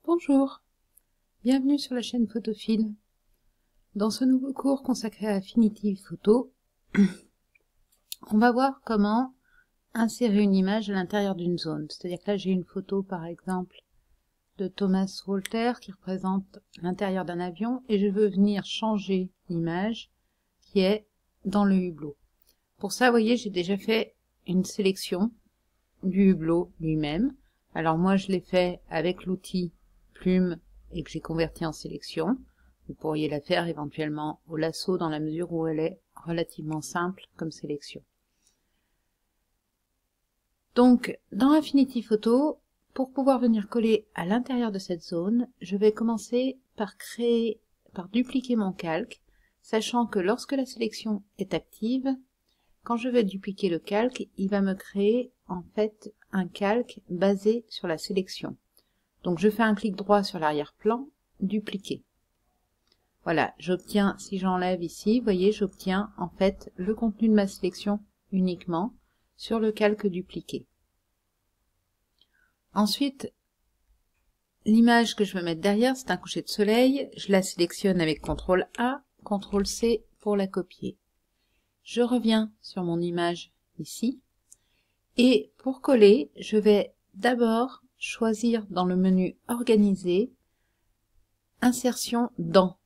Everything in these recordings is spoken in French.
Bonjour, bienvenue sur la chaîne Photophile. Dans ce nouveau cours consacré à Affinity Photo, on va voir comment insérer une image à l'intérieur d'une zone. C'est-à-dire que là j'ai une photo par exemple de Thomas Walter qui représente l'intérieur d'un avion et je veux venir changer l'image qui est dans le hublot. Pour ça, vous voyez, j'ai déjà fait une sélection du hublot lui-même. Alors moi je l'ai fait avec l'outil plume et que j'ai converti en sélection. Vous pourriez la faire éventuellement au lasso dans la mesure où elle est relativement simple comme sélection. Donc dans Affinity Photo, pour pouvoir venir coller à l'intérieur de cette zone, je vais commencer par dupliquer mon calque, sachant que lorsque la sélection est active, quand je vais dupliquer le calque, il va me créer en fait un calque basé sur la sélection. Donc je fais un clic droit sur l'arrière-plan, dupliquer. Voilà, j'obtiens, si j'enlève ici, vous voyez, j'obtiens en fait le contenu de ma sélection uniquement sur le calque dupliqué. Ensuite, l'image que je veux mettre derrière, c'est un coucher de soleil. Je la sélectionne avec CTRL A, CTRL C pour la copier. Je reviens sur mon image ici. Et pour coller, je vais d'abord choisir dans le menu Organiser, Insertion dans.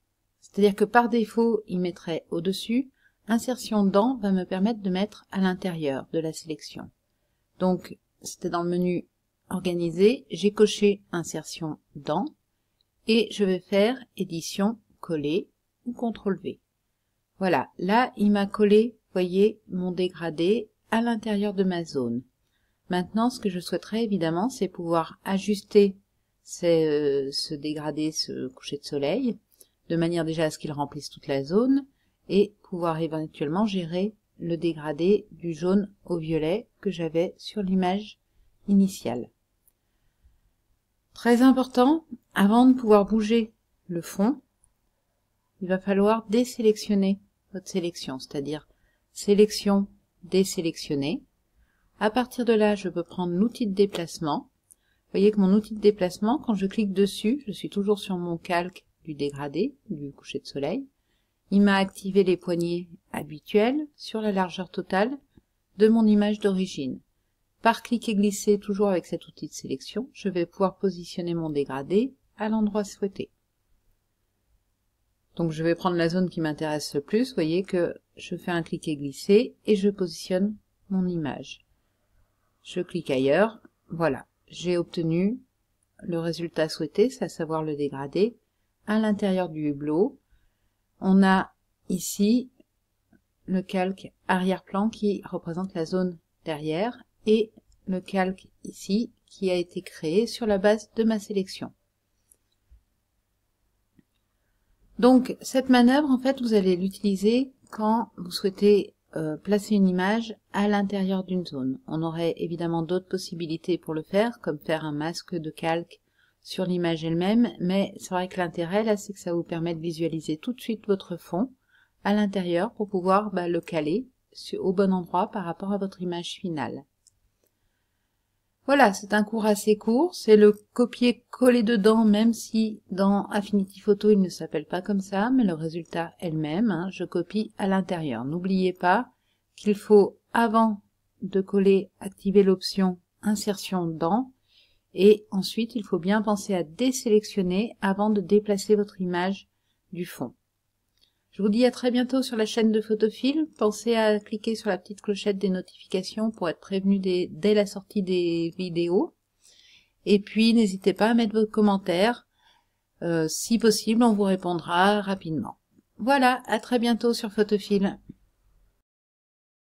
C'est-à-dire que par défaut, il mettrait au-dessus. Insertion dans va me permettre de mettre à l'intérieur de la sélection. Donc, c'était dans le menu Organiser, j'ai coché Insertion dans et je vais faire Édition, Coller ou CTRL V. Voilà, là, il m'a collé, vous voyez, mon dégradé à l'intérieur de ma zone. Maintenant, ce que je souhaiterais évidemment, c'est pouvoir ajuster ce dégradé, ce coucher de soleil, de manière déjà à ce qu'il remplisse toute la zone, et pouvoir éventuellement gérer le dégradé du jaune au violet que j'avais sur l'image initiale. Très important, avant de pouvoir bouger le fond, il va falloir désélectionner votre sélection, c'est-à-dire sélection, désélectionner. À partir de là, je peux prendre l'outil de déplacement. Vous voyez que mon outil de déplacement, quand je clique dessus, je suis toujours sur mon calque du dégradé, du coucher de soleil. Il m'a activé les poignées habituelles sur la largeur totale de mon image d'origine. Par clic et glisser, toujours avec cet outil de sélection, je vais pouvoir positionner mon dégradé à l'endroit souhaité. Donc je vais prendre la zone qui m'intéresse le plus. Vous voyez que je fais un clic et glisser et je positionne mon image. Je clique ailleurs, voilà, j'ai obtenu le résultat souhaité, c'est à savoir le dégradé, à l'intérieur du hublot. On a ici le calque arrière-plan qui représente la zone derrière et le calque ici qui a été créé sur la base de ma sélection. Donc cette manœuvre, en fait, vous allez l'utiliser quand vous souhaitez placer une image à l'intérieur d'une zone. On aurait évidemment d'autres possibilités pour le faire, comme faire un masque de calque sur l'image elle-même, mais c'est vrai que l'intérêt là, c'est que ça vous permet de visualiser tout de suite votre fond à l'intérieur pour pouvoir le caler au bon endroit par rapport à votre image finale. Voilà, c'est un cours assez court, c'est le copier-coller dedans, même si dans Affinity Photo il ne s'appelle pas comme ça, mais le résultat est le même, je copie à l'intérieur. N'oubliez pas qu'il faut, avant de coller, activer l'option Insertion dans, et ensuite il faut bien penser à désélectionner avant de déplacer votre image du fond. Je vous dis à très bientôt sur la chaîne de Photophile. Pensez à cliquer sur la petite clochette des notifications pour être prévenu dès la sortie des vidéos. Et puis, n'hésitez pas à mettre vos commentaires. Si possible, on vous répondra rapidement. Voilà, à très bientôt sur Photophile.